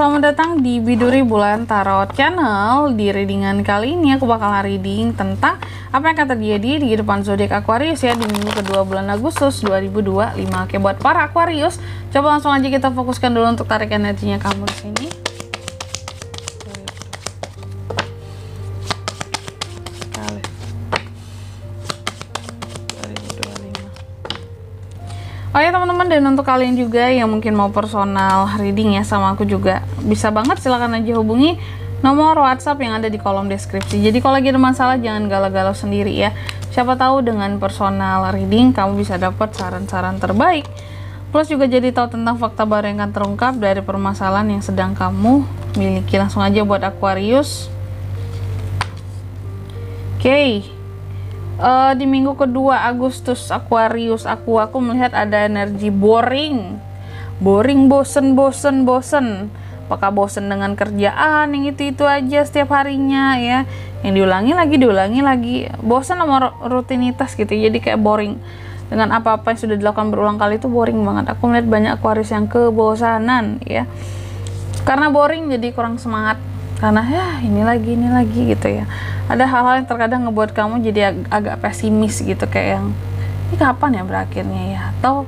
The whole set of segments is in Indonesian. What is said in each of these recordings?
Selamat datang di Biduri Bulan Tarot Channel. Di readingan kali ini aku bakal reading tentang apa yang akan terjadi di kehidupan zodiak Aquarius ya di minggu kedua bulan Agustus 2025. Oke, buat para Aquarius, coba langsung aja kita fokuskan dulu untuk tarik energinya kamu di sini. Oh ya teman-teman, dan untuk kalian juga yang mungkin mau personal reading ya sama aku juga, bisa banget, silahkan aja hubungi nomor WhatsApp yang ada di kolom deskripsi. Jadi kalau lagi ada masalah jangan galau-galau sendiri ya. Siapa tahu dengan personal reading kamu bisa dapat saran-saran terbaik. Plus juga jadi tahu tentang fakta baru yang akan terungkap dari permasalahan yang sedang kamu miliki. Langsung aja buat Aquarius. Oke. Di minggu kedua Agustus Aquarius, aku melihat ada energi boring, bosen. Apakah bosen dengan kerjaan yang itu aja setiap harinya ya, yang diulangi lagi, bosan sama rutinitas gitu, jadi kayak boring dengan apa-apa yang sudah dilakukan berulang kali, itu boring banget. Aku melihat banyak Aquarius yang kebosanan ya, karena boring jadi kurang semangat, karena ya ini lagi gitu ya. Ada hal-hal yang terkadang ngebuat kamu jadi agak pesimis gitu, kayak yang ini kapan ya berakhirnya ya, atau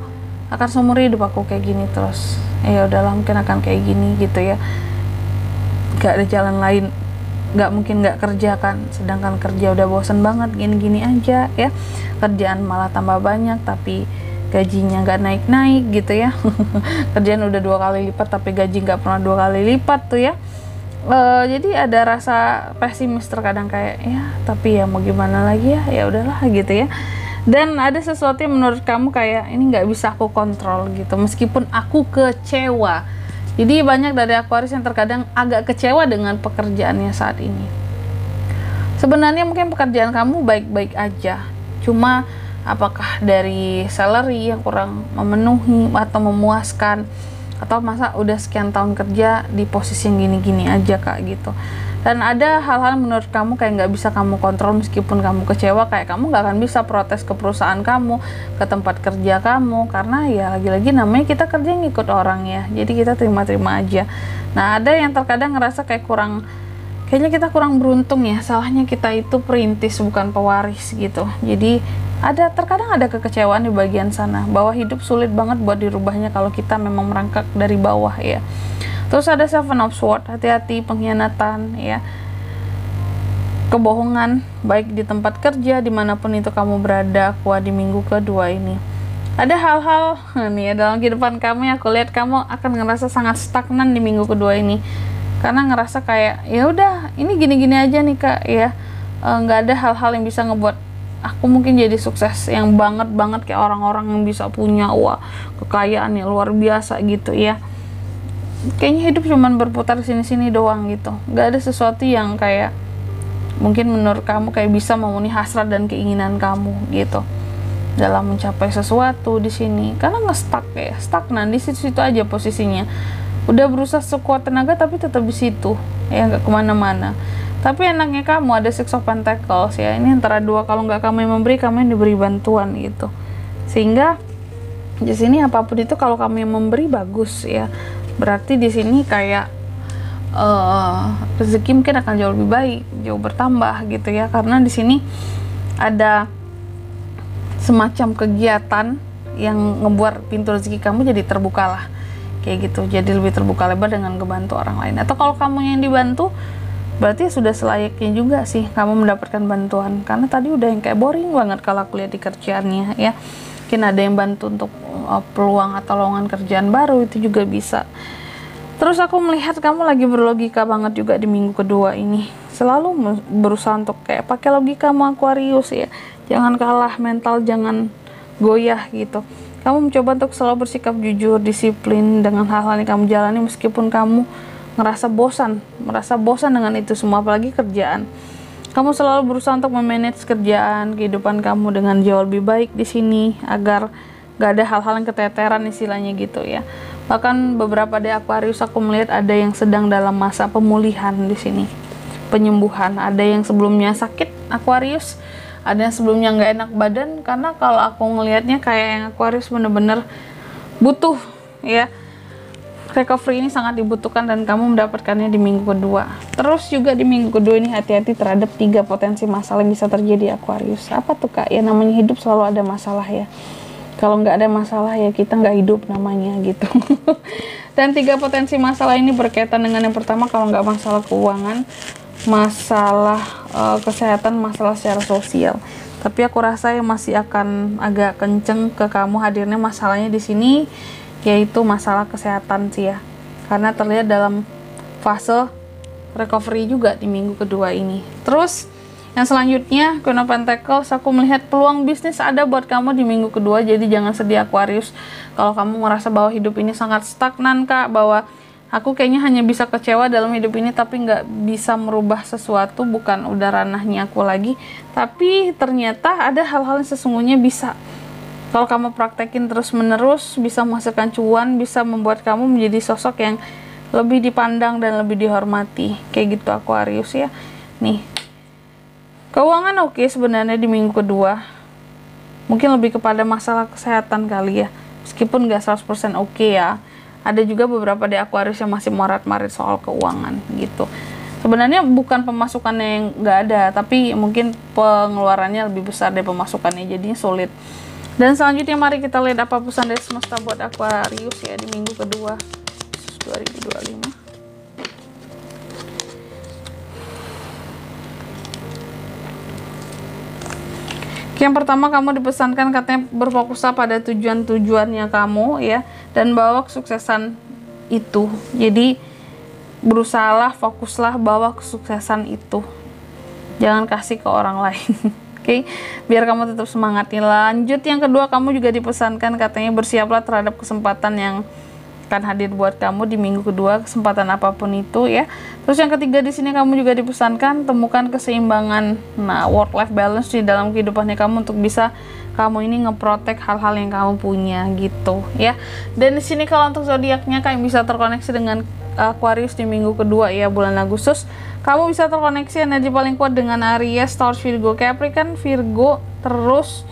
akan seumur hidup aku kayak gini terus, ya udahlah mungkin akan kayak gini gitu ya, gak ada jalan lain, gak mungkin gak kerja kan, sedangkan kerja udah bosen banget gini-gini aja ya, kerjaan malah tambah banyak tapi gajinya gak naik-naik gitu ya. Kerjaan udah 2 kali lipat tapi gaji gak pernah 2 kali lipat tuh ya. Jadi ada rasa pesimis terkadang, kayak ya tapi ya mau gimana lagi ya udahlah gitu ya. Dan ada sesuatu yang menurut kamu kayak ini nggak bisa aku kontrol gitu, meskipun aku kecewa. Jadi banyak dari Aquarius yang terkadang agak kecewa dengan pekerjaannya saat ini. Sebenarnya mungkin pekerjaan kamu baik-baik aja, cuma apakah dari salary yang kurang memenuhi atau memuaskan, atau masa udah sekian tahun kerja di posisi yang gini-gini aja kak gitu. Dan ada hal-hal menurut kamu kayak nggak bisa kamu kontrol, meskipun kamu kecewa, kayak kamu nggak akan bisa protes ke perusahaan kamu, ke tempat kerja kamu, karena ya lagi-lagi namanya kita kerja ngikut orang ya, jadi kita terima-terima aja. Nah ada yang terkadang ngerasa kayak kayaknya kita kurang beruntung ya, salahnya kita itu perintis bukan pewaris gitu. Jadi terkadang ada kekecewaan di bagian sana, bahwa hidup sulit banget buat dirubahnya kalau kita memang merangkak dari bawah ya. Terus ada Seven of Swords, hati-hati pengkhianatan ya, kebohongan baik di tempat kerja, dimanapun itu kamu berada. Kuat di minggu kedua ini ada hal-hal nih ya dalam kehidupan kamu yang aku lihat kamu akan ngerasa sangat stagnan di minggu kedua ini, karena ngerasa kayak ya udah ini gini-gini aja nih kak ya, nggak ada hal-hal yang bisa ngebuat aku mungkin jadi sukses yang banget kayak orang-orang yang bisa punya kekayaan yang luar biasa gitu ya. Kayaknya hidup cuman berputar sini-sini doang gitu, nggak ada sesuatu yang kayak mungkin menurut kamu kayak bisa memenuhi hasrat dan keinginan kamu gitu dalam mencapai sesuatu di sini, karena nge-stuck ya, stagnan di situ-situ aja posisinya. Udah berusaha sekuat tenaga tapi tetap di situ ya, nggak kemana-mana. Tapi enaknya kamu ada Six of Pentacles ya, ini antara dua, kalau nggak kamu yang memberi, kamu yang diberi bantuan gitu. Sehingga di sini apapun itu kalau kamu yang memberi bagus ya, berarti di sini kayak rezeki mungkin akan jauh lebih baik, jauh bertambah gitu ya, karena di sini ada semacam kegiatan yang ngebuat pintu rezeki kamu jadi terbuka lah kayak gitu, jadi lebih terbuka lebar dengan ngebantu orang lain. Atau kalau kamu yang dibantu, berarti sudah selayaknya juga sih kamu mendapatkan bantuan, karena tadi udah yang kayak boring banget kalau aku lihat di kerjaannya ya. Mungkin ada yang bantu untuk peluang atau lowongan kerjaan baru, itu juga bisa. Terus aku melihat kamu lagi berlogika banget juga di minggu kedua ini, selalu berusaha untuk kayak pakai logika kamu Aquarius ya, jangan kalah mental, jangan goyah gitu. Kamu mencoba untuk selalu bersikap jujur, disiplin dengan hal-hal yang kamu jalani, meskipun kamu merasa bosan dengan itu semua, apalagi kerjaan. Kamu selalu berusaha untuk memanage kerjaan, kehidupan kamu dengan jauh lebih baik di sini, agar gak ada hal-hal yang keteteran istilahnya gitu ya. Bahkan beberapa dari Aquarius aku melihat ada yang sedang dalam masa pemulihan di sini, penyembuhan. Ada yang sebelumnya sakit Aquarius, ada yang sebelumnya nggak enak badan, karena kalau aku ngelihatnya kayak yang Aquarius bener-bener butuh ya recovery ini sangat dibutuhkan dan kamu mendapatkannya di minggu kedua. Terus juga di minggu kedua ini hati-hati terhadap 3 potensi masalah yang bisa terjadi Aquarius. Apa tuh Kak? Ya namanya hidup selalu ada masalah ya. Kalau nggak ada masalah ya kita nggak hidup namanya gitu. Dan 3 potensi masalah ini berkaitan dengan yang pertama, kalau nggak masalah keuangan, masalah kesehatan, masalah secara sosial. Tapi aku rasa yang masih akan agak kenceng ke kamu hadirnya masalahnya di sini, yaitu masalah kesehatan sih ya, karena terlihat dalam fase recovery juga di minggu kedua ini. Terus yang selanjutnya, Queen of Pentacles, aku melihat peluang bisnis ada buat kamu di minggu kedua. Jadi jangan sedih Aquarius kalau kamu merasa bahwa hidup ini sangat stagnan Kak, bahwa aku kayaknya hanya bisa kecewa dalam hidup ini tapi nggak bisa merubah sesuatu, bukan udah ranahnya aku lagi. Tapi ternyata ada hal-hal yang sesungguhnya bisa, kalau kamu praktekin terus-menerus, bisa menghasilkan cuan, bisa membuat kamu menjadi sosok yang lebih dipandang dan lebih dihormati. Kayak gitu Aquarius ya. Nih, keuangan oke sebenarnya di minggu kedua. Mungkin lebih kepada masalah kesehatan kali ya. Meskipun nggak 100% oke ya. Ada juga beberapa di Aquarius yang masih morat-marit soal keuangan gitu. Sebenarnya bukan pemasukannya yang nggak ada, tapi mungkin pengeluarannya lebih besar dari pemasukannya, jadinya sulit. Dan selanjutnya mari kita lihat apa pesan dari semesta buat Aquarius ya di minggu kedua 2025. Yang pertama, kamu dipesankan katanya berfokuslah pada tujuan-tujuannya kamu ya, dan bawa kesuksesan itu. Jadi berusahalah, fokuslah bawa kesuksesan itu. Jangan kasih ke orang lain. Oke, biar kamu tetap semangat nih. Lanjut yang kedua, kamu juga dipesankan katanya bersiaplah terhadap kesempatan yang akan hadir buat kamu di minggu kedua, kesempatan apapun itu ya. Terus yang ketiga di sini kamu juga dipesankan temukan keseimbangan, work life balance di dalam kehidupannya kamu untuk bisa kamu ini ngeprotek hal-hal yang kamu punya gitu ya. Dan di sini kalau untuk zodiaknya kamu bisa terkoneksi dengan Aquarius di minggu kedua ya, bulan Agustus. Kamu bisa terkoneksi energi paling kuat dengan Aries, Taurus, Virgo, Capricorn, Virgo, terus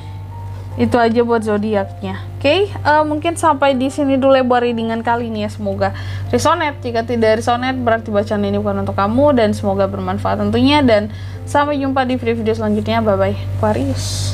itu aja buat zodiaknya. Oke, mungkin sampai di sini dulu ya buat readingan kali ini ya. Semoga resonate. Jika tidak resonate berarti bacaan ini bukan untuk kamu, dan semoga bermanfaat tentunya. Dan sampai jumpa di video-video selanjutnya. Bye bye Aquarius.